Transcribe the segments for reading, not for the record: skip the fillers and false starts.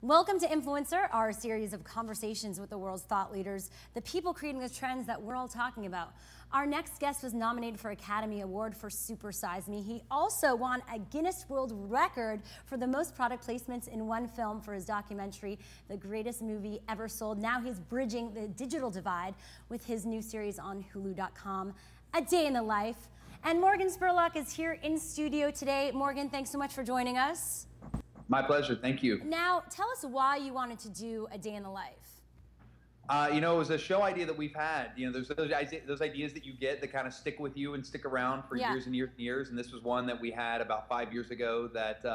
Welcome to Influencer, our series of conversations with the world's thought leaders, the people creating the trends that we're all talking about. Our next guest was nominated for Academy Award for Super Size Me. He also won a Guinness World Record for the most product placements in one film for his documentary, The Greatest Movie Ever Sold. Now he's bridging the digital divide with his new series on Hulu.com, A Day in the Life. And Morgan Spurlock is here in studio today. Morgan, thanks so much for joining us. My pleasure, thank you. Now, tell us why you wanted to do A Day in the Life. It was a show idea that we've had. There's those ideas that you get that kind of stick with you and stick around for years and years and years. And this was one that we had about 5 years ago that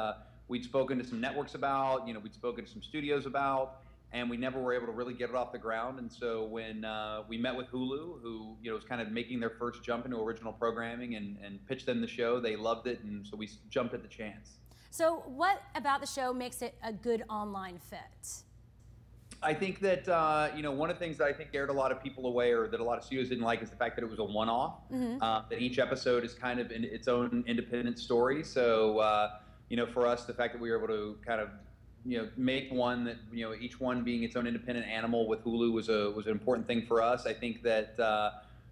we'd spoken to some networks about, we'd spoken to some studios about, and we never were able to really get it off the ground. And so when we met with Hulu, who was kind of making their first jump into original programming and pitched them the show, they loved it, and so we jumped at the chance. So what about the show makes it a good online fit? I think that, one of the things that I think scared a lot of people away, or that a lot of studios didn't like, is the fact that it was a one-off, that each episode is kind of in its own independent story. So, for us, the fact that we were able to kind of, make one that, each one being its own independent animal with Hulu was an important thing for us. I think that,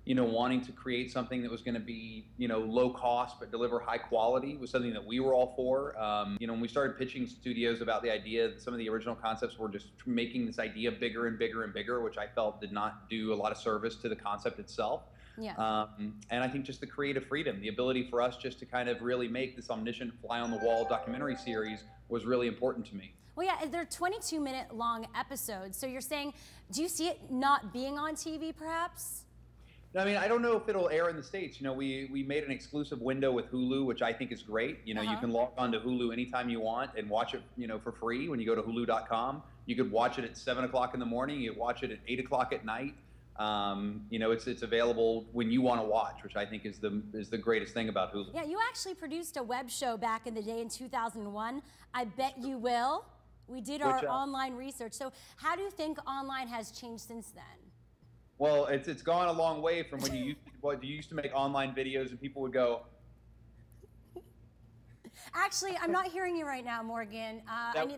wanting to create something that was going to be, low cost but deliver high quality was something that we were all for. When we started pitching studios about the idea, that some of the original concepts were just making this idea bigger and bigger and bigger, which I felt did not do a lot of service to the concept itself. Yeah. And I think just the creative freedom, the ability for us just to kind of really make this omniscient fly-on-the-wall documentary series was really important to me. Well, yeah, they're 22-minute long episodes. So you're saying, do you see it not being on TV, perhaps? I mean, I don't know if it'll air in the States. We made an exclusive window with Hulu, which I think is great. You can log on to Hulu anytime you want and watch it, for free when you go to Hulu.com. You could watch it at 7 o'clock in the morning. You could watch it at 8 o'clock at night. It's available when you want to watch, which I think is the greatest thing about Hulu. Yeah, you actually produced a web show back in the day in 2001. I Bet You Will. We did our online research. So how do you think online has changed since then? Well, it's gone a long way from when you used to make online videos and people would go. Actually, I'm not hearing you right now, Morgan.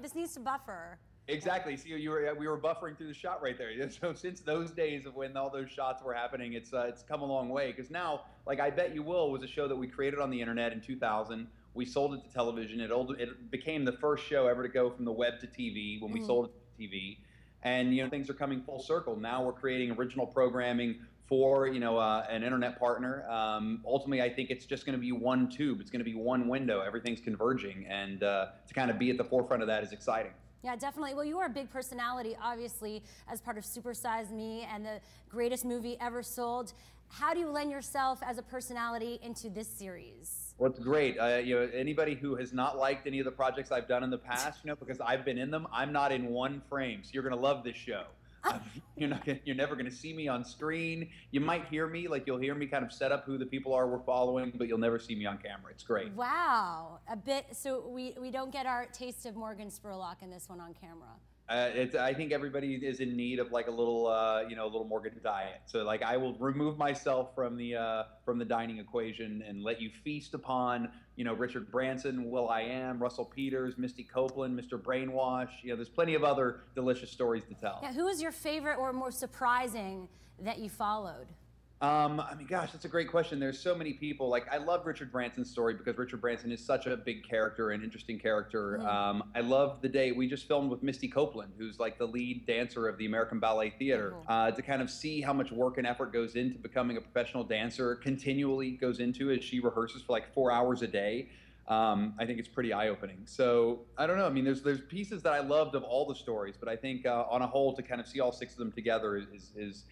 This needs to buffer. Exactly. See, we were buffering through the shot right there. So since those days of when all those shots were happening, it's come a long way. Because now, like I Bet You Will was a show that we created on the internet in 2000. We sold it to television. It became the first show ever to go from the web to TV when we sold it to TV. And things are coming full circle. Now we're creating original programming for an internet partner. Ultimately, I think it's just going to be one tube. It's going to be one window. Everything's converging, and to kind of be at the forefront of that is exciting. Yeah, definitely. Well, you are a big personality, obviously, as part of Super Size Me and the greatest movie ever sold. How do you lend yourself as a personality into this series? Well, it's great. Anybody who has not liked any of the projects I've done in the past, because I've been in them, I'm not in one frame. So you're going to love this show. You're never going to see me on screen. You might hear me, you'll hear me kind of set up who the people are we're following, but you'll never see me on camera. It's great. Wow. A bit. So we don't get our taste of Morgan Spurlock in this one on camera. I think everybody is in need of a little Morgan diet. So I will remove myself from the dining equation and let you feast upon Richard Branson, will.i.am, Russell Peters, Misty Copeland, Mr. Brainwash. There's plenty of other delicious stories to tell. Yeah, who was your favorite or more surprising that you followed? Gosh, that's a great question. There's so many people. I love Richard Branson's story because Richard Branson is such a big character and interesting character. I love the day we just filmed with Misty Copeland, who's the lead dancer of the American Ballet Theater, to kind of see how much work and effort goes into becoming a professional dancer, continually goes into as she rehearses for 4 hours a day. I think it's pretty eye-opening. So I don't know. There's pieces that I loved of all the stories, but I think on a whole, to kind of see all 6 of them together is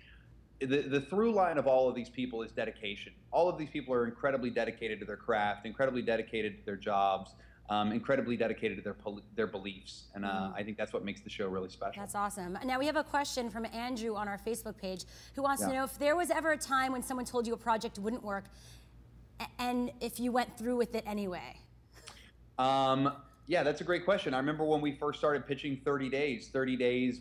the through line of all of these people is dedication. All of these people are incredibly dedicated to their craft, incredibly dedicated to their jobs, incredibly dedicated to their beliefs. And I think that's what makes the show really special. That's awesome. Now we have a question from Andrew on our Facebook page who wants to know if there was ever a time when someone told you a project wouldn't work and if you went through with it anyway. Yeah, that's a great question. I remember when we first started pitching 30 days,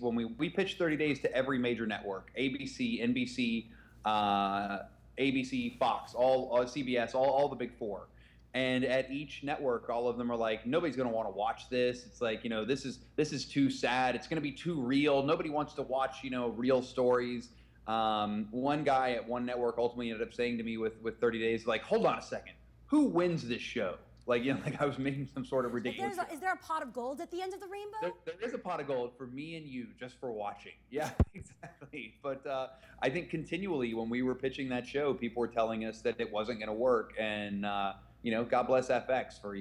when we pitched 30 days to every major network, ABC, NBC, ABC, Fox, all CBS, all the big 4. And at each network, all of them are like, nobody's going to want to watch this. It's like, this is too sad. It's going to be too real. Nobody wants to watch, real stories. One guy at one network ultimately ended up saying to me with 30 Days, like, hold on a second, who wins this show? Like, like I was making some sort of ridiculous. Is there a pot of gold at the end of the rainbow? There is a pot of gold for me and you just for watching. Yeah, exactly. But I think continually when we were pitching that show, people were telling us that it wasn't going to work. And, God bless FX for,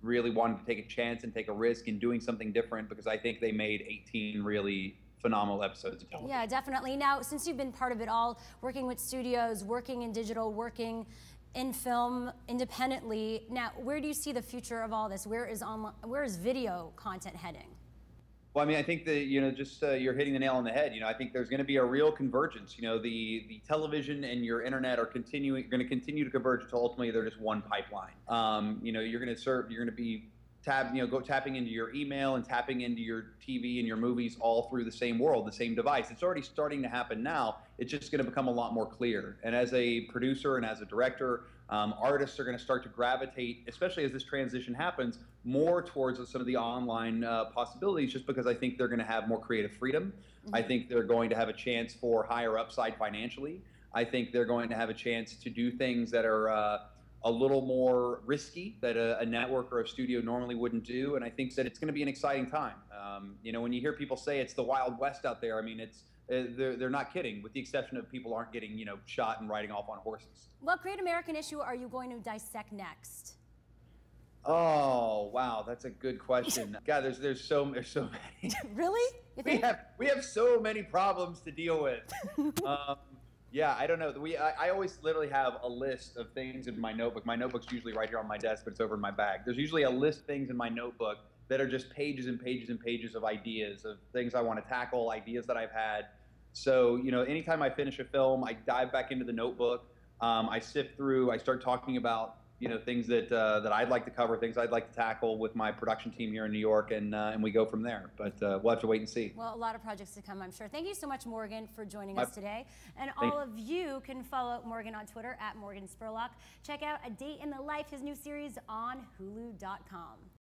really wanting to take a chance and take a risk in doing something different, because I think they made 18 really phenomenal episodes of television. Yeah, definitely. Now, since you've been part of it all, working with studios, working in digital, working in film independently, now where do you see the future of all this? Where is video content heading? Well, I mean, I think that, you're hitting the nail on the head. I think there's going to be a real convergence. The television and your internet are going to continue to converge until ultimately they're just one pipeline. You're going to be tapping into your email and tapping into your TV and your movies all through the same world, the same device. It's already starting to happen now. It's just going to become a lot more clear. And as a producer and as a director, artists are going to start to gravitate, especially as this transition happens, more towards some of the online possibilities, just because I think they're going to have more creative freedom. Mm-hmm. I think they're going to have a chance for higher upside financially. I think they're going to have a chance to do things that are a little more risky that a network or a studio normally wouldn't do. And I think that it's going to be an exciting time. When you hear people say it's the Wild West out there, I mean, they're not kidding, with the exception of people aren't getting, shot and riding off on horses. What great American issue are you going to dissect next? Oh, wow, that's a good question. God, there's so many. Really? We have so many problems to deal with. Yeah, I don't know. I always literally have a list of things in my notebook. My notebook's usually right here on my desk, but it's over in my bag. There's usually a list of things in my notebook that are just pages and pages and pages of ideas, of things I want to tackle, ideas that I've had. So, anytime I finish a film, I dive back into the notebook. I sift through, I start talking about, things that I'd like to cover, things I'd like to tackle with my production team here in New York, and we go from there. But we'll have to wait and see. Well, a lot of projects to come, I'm sure. Thank you so much, Morgan, for joining us today. And all of you can follow Morgan on Twitter @Morgan Spurlock. Check out A Day in the Life, his new series on Hulu.com.